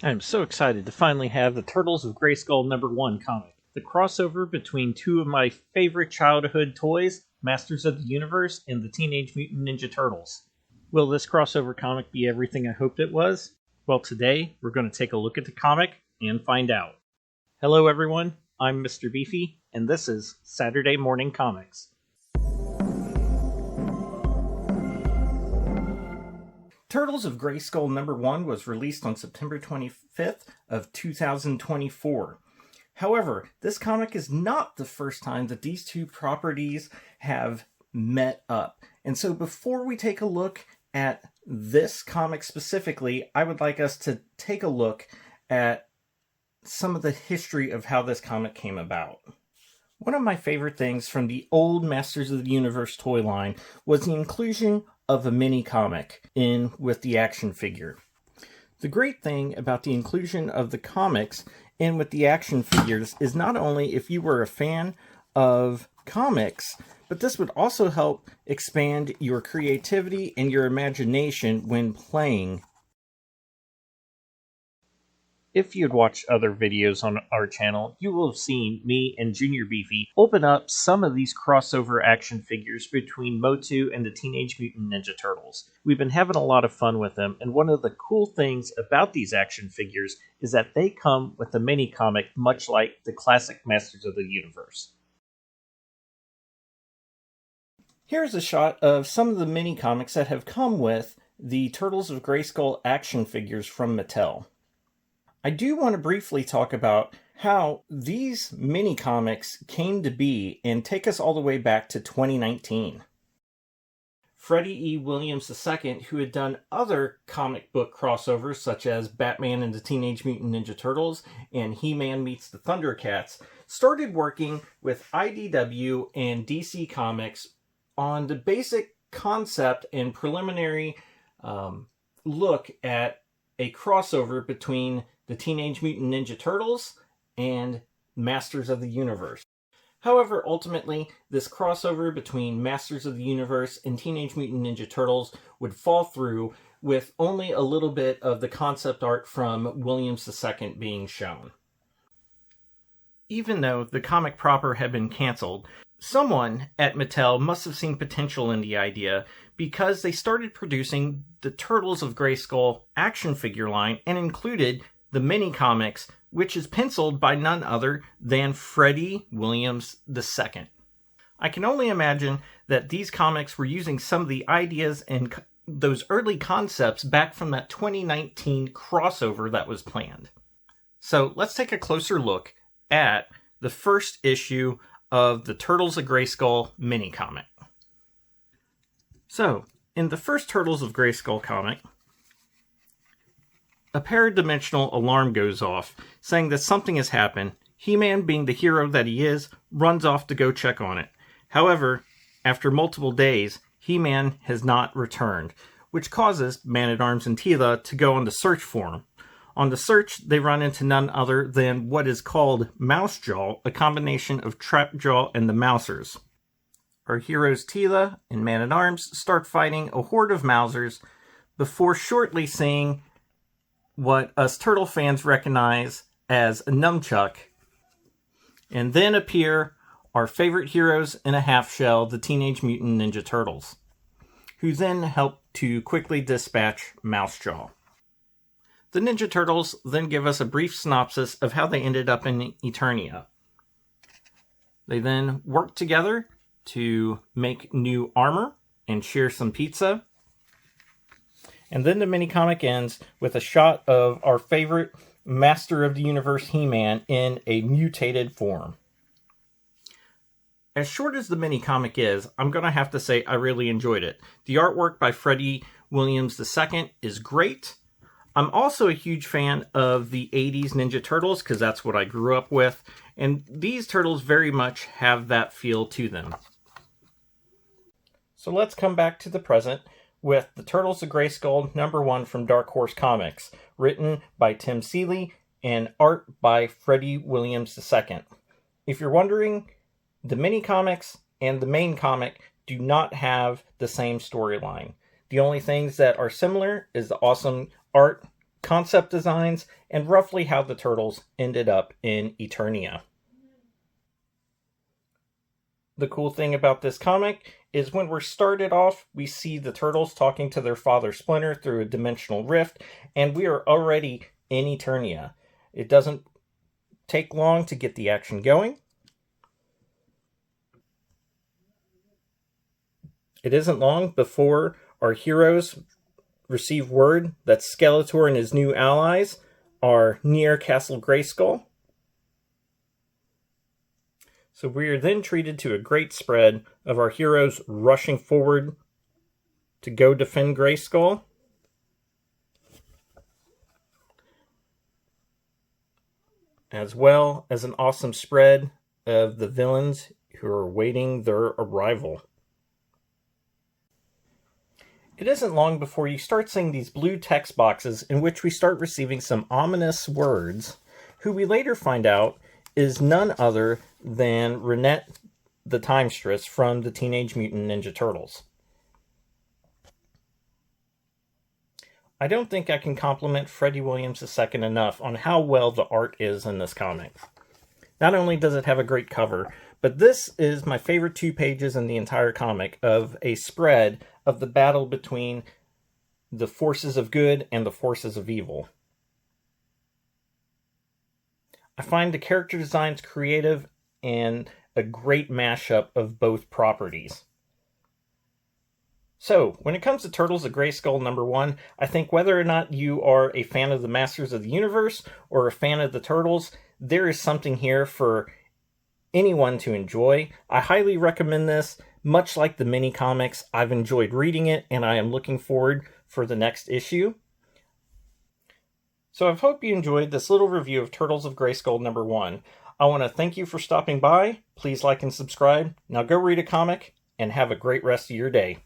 I'm so excited to finally have the Turtles of Grayskull #1 comic, the crossover between two of my favorite childhood toys, Masters of the Universe and the Teenage Mutant Ninja Turtles. Will this crossover comic be everything I hoped it was? Well, today we're going to take a look at the comic and find out. Hello everyone, I'm Mr. Beefy, and this is Saturday Morning Comics. Turtles of Grayskull #1 was released on September 25th of 2024. However, this comic is not the first time that these two properties have met up. And so before we take a look at this comic specifically, I would like us to take a look at some of the history of how this comic came about. One of my favorite things from the old Masters of the Universe toy line was the inclusion of a mini comic in with the action figure. The great thing about the inclusion of the comics in with the action figures is not only if you were a fan of comics, but this would also help expand your creativity and your imagination when playing. If you'd watched other videos on our channel, you will have seen me and Junior Beefy open up some of these crossover action figures between MotU and the Teenage Mutant Ninja Turtles. We've been having a lot of fun with them, and one of the cool things about these action figures is that they come with a mini comic much like the classic Masters of the Universe. Here's a shot of some of the mini comics that have come with the Turtles of Grayskull action figures from Mattel. I do want to briefly talk about how these mini comics came to be and take us all the way back to 2019. Freddie E. Williams II, who had done other comic book crossovers such as Batman and the Teenage Mutant Ninja Turtles and He-Man meets the Thundercats, started working with IDW and DC Comics on the basic concept and preliminary look at a crossover between the Teenage Mutant Ninja Turtles and Masters of the Universe. However, ultimately, this crossover between Masters of the Universe and Teenage Mutant Ninja Turtles would fall through with only a little bit of the concept art from Williams II being shown. Even though the comic proper had been canceled, someone at Mattel must have seen potential in the idea because they started producing the Turtles of Grayskull action figure line and included the mini comics, which is penciled by none other than Freddie Williams II. I can only imagine that these comics were using some of the ideas and those early concepts back from that 2019 crossover that was planned. So let's take a closer look at the first issue of the Turtles of Grayskull mini comic. So, in the first Turtles of Grayskull comic, a paradimensional alarm goes off, saying that something has happened. He-Man, being the hero that he is, runs off to go check on it. However, after multiple days, He-Man has not returned, which causes Man-at-Arms and Teela to go on the search for him. On the search, they run into none other than what is called Mousejaw, a combination of Trapjaw and the Mousers. Our heroes Teela and Man-at-Arms start fighting a horde of Mousers before shortly seeing what us Turtle fans recognize as a nunchuck. And then appear our favorite heroes in a half shell, the Teenage Mutant Ninja Turtles, who then help to quickly dispatch Mousejaw. The Ninja Turtles then give us a brief synopsis of how they ended up in Eternia. They then work together to make new armor and share some pizza. And then the mini-comic ends with a shot of our favorite Master of the Universe He-Man in a mutated form. As short as the mini-comic is, I'm going to have to say I really enjoyed it. The artwork by Freddie Williams II is great. I'm also a huge fan of the 80s Ninja Turtles because that's what I grew up with. And these turtles very much have that feel to them. So let's come back to the present with the Turtles of Grayskull #1 from Dark Horse Comics, written by Tim Seeley and art by Freddie Williams II. If you're wondering, the mini comics and the main comic do not have the same storyline. The only things that are similar is the awesome art concept designs, and roughly how the turtles ended up in Eternia. The cool thing about this comic is when we're started off, we see the turtles talking to their father Splinter through a dimensional rift, and we are already in Eternia. It doesn't take long to get the action going. It isn't long before our heroes receive word that Skeletor and his new allies are near Castle Grayskull. So we are then treated to a great spread of our heroes rushing forward to go defend Grayskull. As well as an awesome spread of the villains who are awaiting their arrival. It isn't long before you start seeing these blue text boxes in which we start receiving some ominous words, who we later find out is none other than Renette the Timestress from the Teenage Mutant Ninja Turtles. I don't think I can compliment Freddie Williams II enough on how well the art is in this comic. Not only does it have a great cover, but this is my favorite 2 pages in the entire comic of a spread of the battle between the forces of good and the forces of evil. I find the character designs creative and a great mashup of both properties. So, when it comes to Turtles of Grayskull #1, I think whether or not you are a fan of the Masters of the Universe or a fan of the Turtles, there is something here for anyone to enjoy. I highly recommend this. Much like the mini comics, I've enjoyed reading it, and I am looking forward for the next issue. So I hope you enjoyed this little review of Turtles of Grayskull #1. I want to thank you for stopping by. Please like and subscribe. Now go read a comic, and have a great rest of your day.